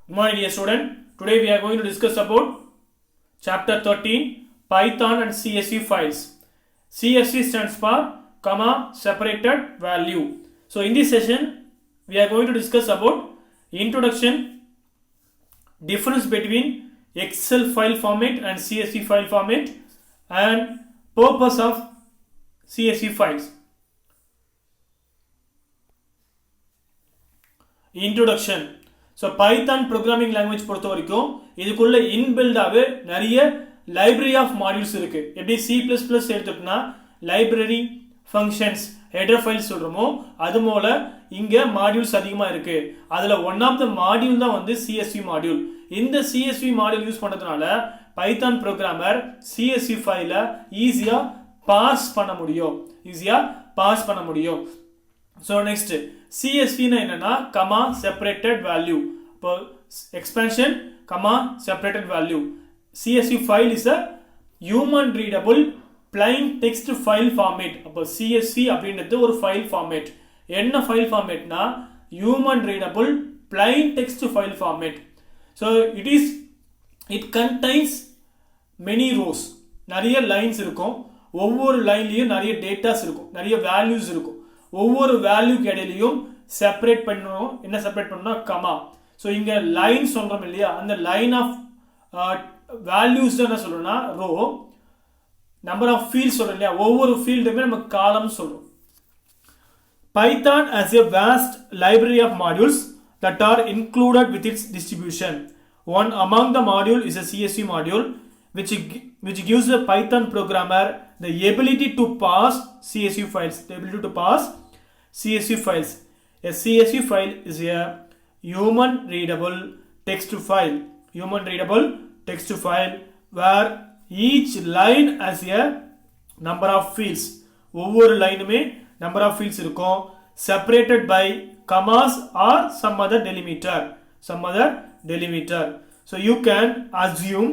Good morning, dear student. Today we are going to discuss about chapter 13 Python and CSV files. CSV stands for comma separated value. So in this session we are going to discuss about introduction, difference between Excel file format and CSV file format, and purpose of CSV files. Introduction. So Python programming language பொறுத்த வரைக்கும் இதுக்குள்ள இன்பில்டாகவே நிறைய library of modules இருக்கு. எப்படி C++ எடுத்துட்டோம்னா library functions header files சொல்றோமோ அது போல இங்க மாடியூல்ஸ் அதிகமாக இருக்கு. அதுல ஒன் ஆஃப் த மாடியூல் தான் வந்து CSV மாடியூல். இந்த CSV மாடியூல் யூஸ் பண்ணதுனால பைத்தான் ப்ரோக்ராமர் CSV ஃபைலை ஈஸியா பாஸ் பண்ண முடியும். ஸோ நெக்ஸ்ட் CSV என்னன்னா கமா செப்பரேட்டட் வேல்யூ. இப்போ expansion comma separated value. CSV file is a human readable plain text file format. அப்போ CSV அப்படின்றது ஒரு ஃபைல் ஃபார்மேட். என்ன ஃபைல் ஃபார்மேட்னா human readable plain text file format. So it contains many rows. நிறைய lines இருக்கும். ஒவ்வொரு லைன்லையும் நிறைய டேட்டாஸ் இருக்கும், நிறைய வேல்யூஸ் இருக்கும். ஒவ்வொரு வேல்யூக்கு இடையிலையும் செப்பரேட் பண்ணணும். என்ன செப்பரேட் பண்ணணும்? கமா. ஸோ இங்க லைன் சொல்றோம் இல்லையா, அந்த லைன் ஆஃப் வேல்யூஸ் என்ன சொல்றோம்னா ரோ. நம்பர் ஆஃப் ஃபீல்ட் சொல்றோம் இல்லையா, ஒவ்வொரு ஃபீல்டுமே நம்ம காலம் சொல்றோம். Python has a vast library of modules that are included with its distribution. One among the module is a CSV module, which gives the Python programmer the ability to pass CSV files. A CSV file is a human readable text file. Where each line has a number of fields. ஒவ்வொரு லைனுமே number of fields இருக்கும். Separated by commas or some other delimiter. So you can assume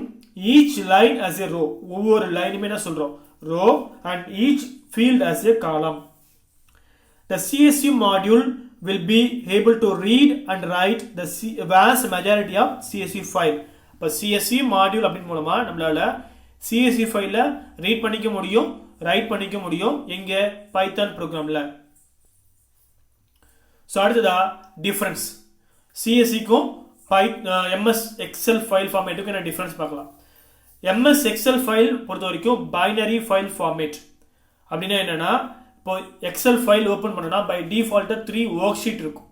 each line as a row. ஒவ்வொரு லைனுமே என்ன சொல்றோம்? row, and each field as a column. The CSV module will be able to read and write the vast majority of CSV file. இப்போ CSV module அப்படின் மூலமா நம்மளால CSV ஃபைல read பண்ணிக்க முடியும், ரைட் பண்ணிக்க முடியும் எங்க பைத்தான் ப்ரோக்ராம்ல. ஸோ அடுத்ததா டிஃபரன்ஸ். CSVக்கும் MS எக்ஸல் ஃபைல் ஃபார்மேட்டுக்கும் என்ன டிஃபரன்ஸ் பார்க்கலாம். MS எக்ஸல் ஃபைல் பொறுத்த வரைக்கும் பைனரி ஃபைல் ஃபார்மேட். அப்படின்னா என்னன்னா, இப்போ எக்ஸல் ஃபைல் ஓப்பன் பண்ணனா பை டிஃபால்ட்டாக 3 ஒர்க் ஷீட் இருக்கும்.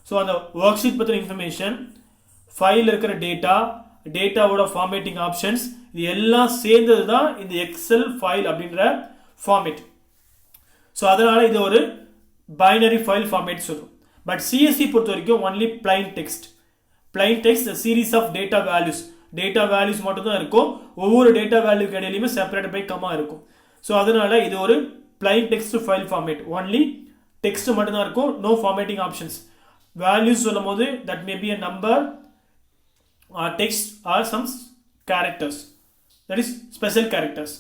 ஸோ அந்த ஒர்க் ஷீட் பற்றின இன்ஃபர்மேஷன், ஃபைல் இருக்கிற டேட்டாவோட ஃபார்மேட்டிங் ஆப்ஷன்ஸ், இது எல்லாம் சேர்ந்தது தான் இந்த எக்ஸல் ஃபைல் அப்படின்ற ஃபார்மேட். ஸோ அதனால இது ஒரு பைனரி ஃபைல் ஃபார்மேட் சொல்றோம். பட் CSV பொறுத்த வரைக்கும் only plain text, series of data values மட்டும் தான் இருக்கும். ஒவ்வொரு டேட்டா வேல்யூக்கு இடையிலுமே செப்பரேட் பை கமா இருக்கும். ஸோ அதனால இது ஒரு plain text file format. Only text மட்டும் தான் இருக்கும், நோ ஃபார்மேட்டிங் ஆப்ஷன்ஸ். வேல்யூஸ் சொல்லும் போது that may be a number or text or some characters, that is special characters.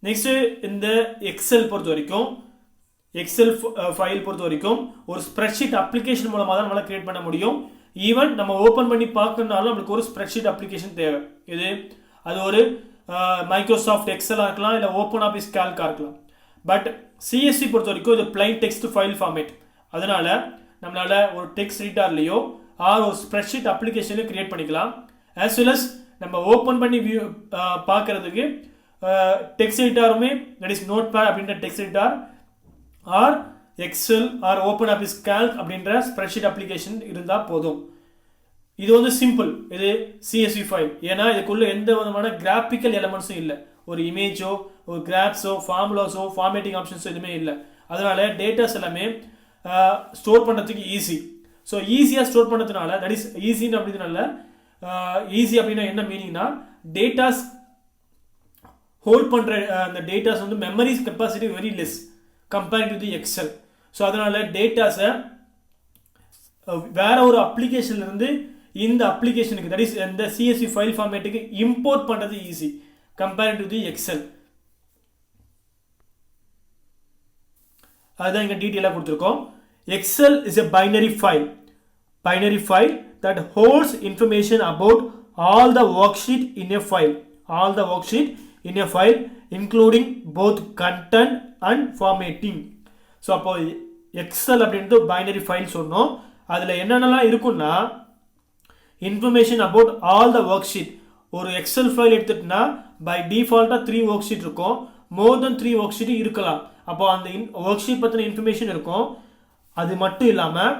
Next இந்த எக்ஸல் பொறுத்த வரைக்கும், எக்ஸல் ஃபைல் பொறுத்த வரைக்கும் ஒரு ஸ்ப்ரெட்ஷீட் அப்ளிகேஷன் மூலமாக தான் நம்மளால கிரியேட் பண்ண முடியும். ஈவன் நம்ம ஓப்பன் பண்ணி பார்க்கறதுனாலும் நம்மளுக்கு ஒரு ஸ்ப்ரெட்ஷீட் அப்ளிகேஷன் தேவை. அது ஒரு மைக்ரோசாஃப்ட் எக்ஸலாக இருக்கலாம், இல்லை ஓப்பன் ஆஃபீஸ் கேல்காக இருக்கலாம். பட் CSV பொறுத்த வரைக்கும் இது பிளைன் டெக்ஸ்ட் ஃபைல் ஃபார்மேட். அதனால நம்மளால ஒரு டெக்ஸ்ட் எடிட்டர்லையோ ஆர் ஒரு ஸ்ப்ரெட்ஷீட் அப்ளிகேஷன்லையோ கிரியேட் பண்ணிக்கலாம். ஆஸ் வெல் அஸ் நம்ம ஓப்பன் பண்ணி பார்க்கறதுக்கு டெக்ஸ்ட் எடிட்டருமே, தட் இஸ் நோட் பேட் அப்படின்ற text editor or Excel or OpenOffice Calc அப்படின்ற ஸ்ப்ரெட்ஷீட் அப்ளிகேஷன் இருந்தால் போதும். இது வந்து சிம்பிள். இது CSV ஃபைல். ஏன்னா இதுக்குள்ள எந்த விதமான கிராஃபிக்கல் எலமெண்ட்ஸும் இல்லை. ஒரு இமேஜோ, ஒரு கிராஃப்ஸோ, ஃபார்முலாஸோ, ஃபார்மேட்டிங் ஆப்ஷன்ஸோ எதுவுமே இல்லை. அதனால டேட்டாஸ் எல்லாமே ஸ்டோர் பண்ணுறதுக்கு ஈஸி. ஸோ ஈஸியாக ஸ்டோர் பண்ணுறதுனால, தட் இஸ் ஈஸின்னு அப்படின்றதுனால, ஈஸி அப்படின்னா என்ன மீனிங்னா, டேட்டாஸ் ஹோல்ட் பண்ணுற அந்த டேட்டாஸ் வந்து memory capacity very less compared to the Excel. So அதனால டேட்டாஸை வேற ஒரு அப்ளிகேஷன்ல இருந்து இந்த அப்ளிகேஷனுக்கு, தட் இஸ் இந்த CSV ஃபைல் ஃபார்மேட்டுக்கு இம்போர்ட் பண்றது easy compared to the Excel. அதுதான் இங்க டீடைலா கொடுத்திருக்கோம். Excel is a binary file. binary file that holds information about all the worksheet in a file, all the worksheet in a file including both content and formatting. So அப்போ XL அப்படின்றது binary file சொன்னோம். அதில் என்னென்னலாம் இருக்குன்னா information about all the work sheet. ஒரு XL file எடுத்துட்டுனா by டிஃபால்ட்டாக 3 worksheet இருக்கும். மோர் தென் 3 work sheet இருக்கலாம். அப்போ அந்த ஒர்க் ஷீட் பற்றின இன்ஃபர்மேஷன் இருக்கும். அது மட்டும் இல்லாமல்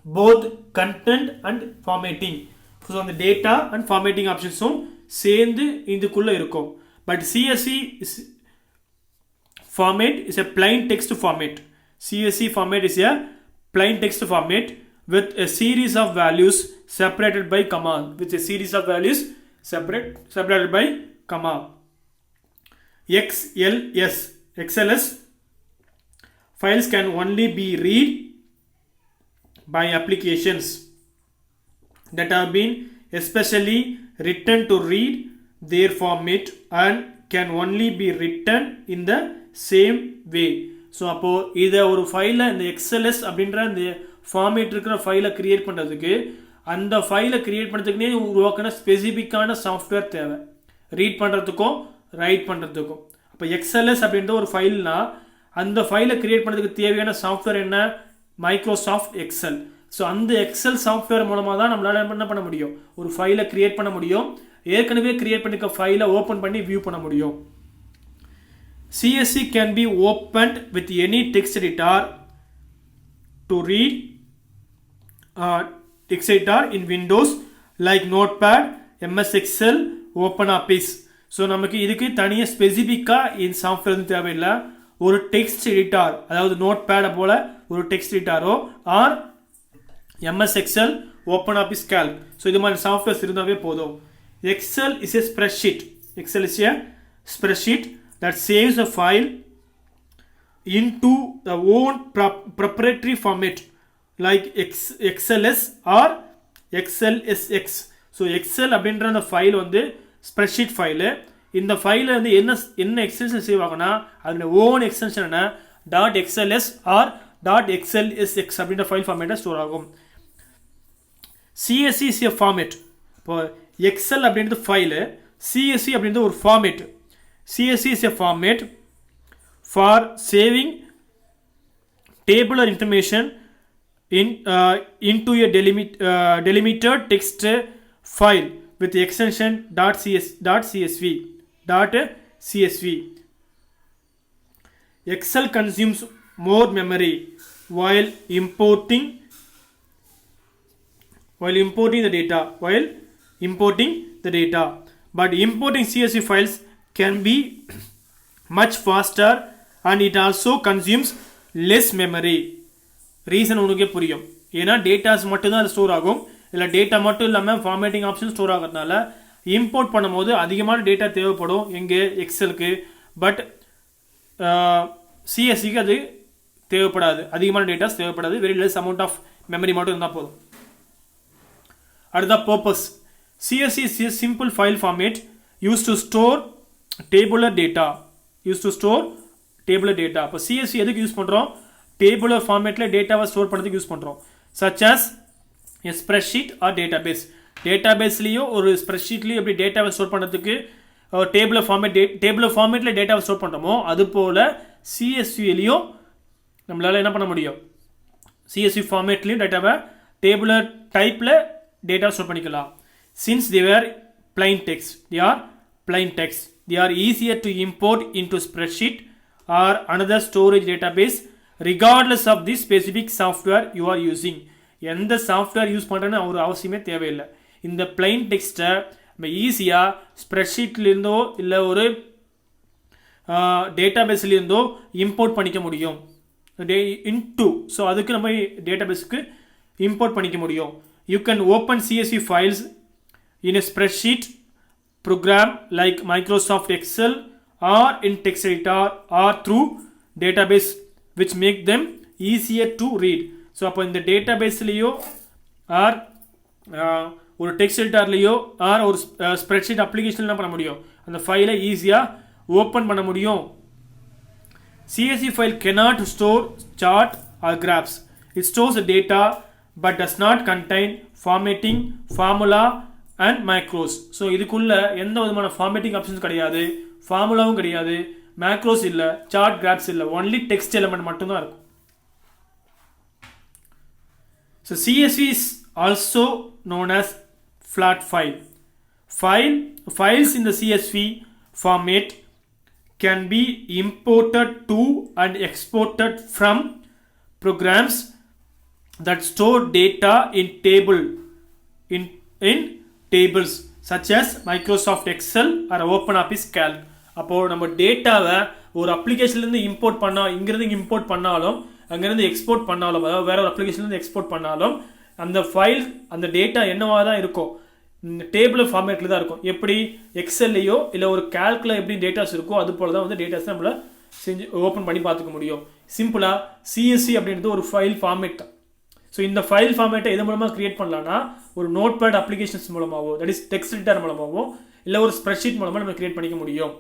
both content and formatting. So அந்த டேட்டா அண்ட் ஃபார்மேட்டிங் ஆப்ஷன்ஸும் சேர்ந்து இதுக்குள்ளே இருக்கும். But CSV format is a plain text format. CSV format is a plain text format with a series of values separated by comma. With a series of values separated by comma. XLS files can only be read by applications that have been especially written to read their format and can only be written in the same way. So அப்போது இதை ஒரு ஃபைலை இந்த XLS அப்படின்ற இந்த format இருக்கிற ஃபைலை create பண்ணுறதுக்கு அந்த ஃபைலை க்ரியேட் பண்ணுறதுக்குனே உருவாக்கின ஸ்பெசிஃபிக்கான சாஃப்ட்வேர் தேவை, ரீட் பண்ணுறதுக்கும் ரைட் பண்ணுறதுக்கும். அப்போ XLS அப்படின்ற ஒரு ஃபைல்னா அந்த ஃபைலை க்ரியேட் பண்ணுறதுக்கு தேவையான சாஃப்ட்வேர் என்ன? Microsoft Excel. ஸோ அந்த எக்ஸல் சாஃப்ட்வேர் மூலமாக தான் நம்மளால் என்ன பண்ண முடியும்? ஒரு ஃபைலை க்ரியேட் பண்ண முடியும். ஏற்கனவே க்ரியேட் பண்ணிக்க ஃபைலை ஓப்பன் பண்ணி வியூ பண்ண முடியும். CSV can be opened with any text editor to read text editor in Windows like Notepad, MS Excel, OpenOffice. So நமக்கு இதுக்கு தனியாக ஸ்பெசிஃபிக்காக இந்த சாஃப்ட்வேர் தேவையில்லை. ஒரு டெக்ஸ்ட் எடிட்டார், அதாவது நோட் பேடை போல் ஒரு டெக்ஸ்ட் எடிட்டாரோ or MS Excel, OpenOffice Calc. So இது மாதிரி சாஃப்ட்வேர்ஸ் இருந்தாவே போதும். Excel is a spreadsheet. Excel is a spreadsheet that saves a file into the own proprietary format like XLS or XLSX. So Excel அப்படின்ற அந்த file வந்து spreadsheet file. இந்த ஃபைலில் வந்து என்ன எக்ஸ்டென்ஷன் சேவ் ஆகுனா அதோட ஓன் எக்ஸ்டென்ஷன் என்ன .xls or .xlsx அப்படின்ற ஃபைல் ஃபார்மேட்டை ஸ்டோர் ஆகும். CSV is a format. இப்போ எக்ஸல் அப்படின்றது ஃபைலு, CSV அப்படின்றது ஒரு format. CSV is a format for saving tabular information into a delimited text file with the extension .csv. Excel consumes more memory while importing the data. But importing CSV files can be much faster and it also consumes less memory. Reason உனக்கே புரியும். ஏன்னா datas மட்டும்தான் அது store ஆகும். இல்லை data மட்டும் இல்லாமல் formatting option store ஆகிறதுனால இம்போர்ட் பண்ணும்போது அதிகமான டேட்டா தேவைப்படும் எங்கே எக்ஸலுக்கு. பட் சிஎஸ்சிக்கு அது தேவைப்படாது, அதிகமான டேட்டாஸ் தேவைப்படாது. Very less amount of memory மட்டும் இருந்தால் போதும். அடுத்த purpose. CSV is a simple file format used to store tabular data. அப்போ CSV எதுக்கு யூஸ் பண்ணுறோம்? டேபுலர் ஃபார்மேட்டில் டேட்டாவை ஸ்டோர் பண்ணுறதுக்கு யூஸ் பண்ணுறோம். Such as a spreadsheet or database. டேட்டாபேஸ்லேயோ ஒரு ஸ்ப்ரெட்ஷீட்லேயும் எப்படி டேட்டாவை ஸ்டோர் பண்ணுறதுக்கு டேபுலர் ஃபார்மேட்டில் டேட்டாவை ஸ்டோர் பண்ணுறோமோ அது போல் CSVலையும் நம்மளால் என்ன பண்ண முடியும்? CSV ஃபார்மேட்லேயும் டேட்டாவை டேபுலர் டைப்பில் டேட்டாவை ஸ்டோர் பண்ணிக்கலாம். Since they are plain text, they are easier to import into spreadsheet or another storage database regardless of the specific software you are using. எந்த சாஃப்ட்வேர் யூஸ் பண்ணுறேன்னு ஒரு அவசியமே தேவையில்லை. இந்த பிளைன் டெக்ஸ்ட்டை நம்ம ஈஸியாக ஸ்ப்ரெட்ஷீட்லேருந்தோ இல்லை ஒரு டேட்டாபேஸ்லேருந்தோ இம்போர்ட் பண்ணிக்க முடியும். ஸோ அதுக்கு நம்ம டேட்டாபேஸுக்கு இம்போர்ட் பண்ணிக்க முடியும். You can open CSV files in a spreadsheet program like Microsoft Excel or in text editor or through database which make them easier to read. So அப்போ இந்த டேட்டாபேஸ்லேயோ ஆர் ஒரு டெக்ஸ்ட் எடிட்டர்லேயோ ஆர் ஒரு spreadsheet application என்ன பண்ண முடியும்? அந்த ஃபைலை ஈஸியாக ஓப்பன் பண்ண முடியும். CSV file cannot store chart or graphs. It stores the data but does not contain formatting, formula and macros. So இதுக்குள்ள எந்த விதமான ஃபார்மேட்டிங் ஆப்ஷன்ஸ் கிடையாது, ஃபார்முலாவும் கிடையாது, மேக்ரோஸ் இல்லை, சார்ட் கிராப்ஸ் இல்லை, ஒன்லி டெக்ஸ்ட் எலிமெண்ட் மட்டும்தான் இருக்கும். So CSV is also known as flat file. Files in the CSV format can be imported to and exported from programs that store data in tables such as Microsoft Excel or OpenOffice Calc. அப்போ நம்ம டேட்டாவை ஒரு அப்ளிகேஷன்லேருந்து import பண்ணாலும் அங்கேருந்து export பண்ணாலும், அதாவது வேற ஒரு அப்ளிகேஷன்லேருந்து எக்ஸ்போர்ட் பண்ணாலும் அந்த ஃபைல் அந்த டேட்டா என்னவாக தான் இருக்கும், டேபிள் ஃபார்மேட்டில் தான் இருக்கும். எப்படி எக்ஸல்லையோ இல்லை ஒரு கேல்கில் எப்படி டேட்டாஸ் இருக்கோ அது போல தான் வந்து டேட்டாஸ் நம்மள செஞ்சு ஓப்பன் பண்ணி பார்த்துக்க முடியும். சிம்பிளாக சிஎஸ்சி அப்படின்றது ஒரு ஃபைல் ஃபார்மேட் தான். ஸோ இந்த ஃபைல் ஃபார்மேட்டை எது மூலமாக கிரியேட் பண்ணலாம்னா ஒரு நோட் பேட் அப்ளிகேஷன்ஸ் மூலமாகவோ, தட் இஸ் டெக்ஸ்ட் எடிட்டர் மூலமாகவோ இல்லை ஒரு ஸ்ப்ரெட்ஷீட் மூலமாக நம்ம கிரியேட் பண்ணிக்க முடியும்.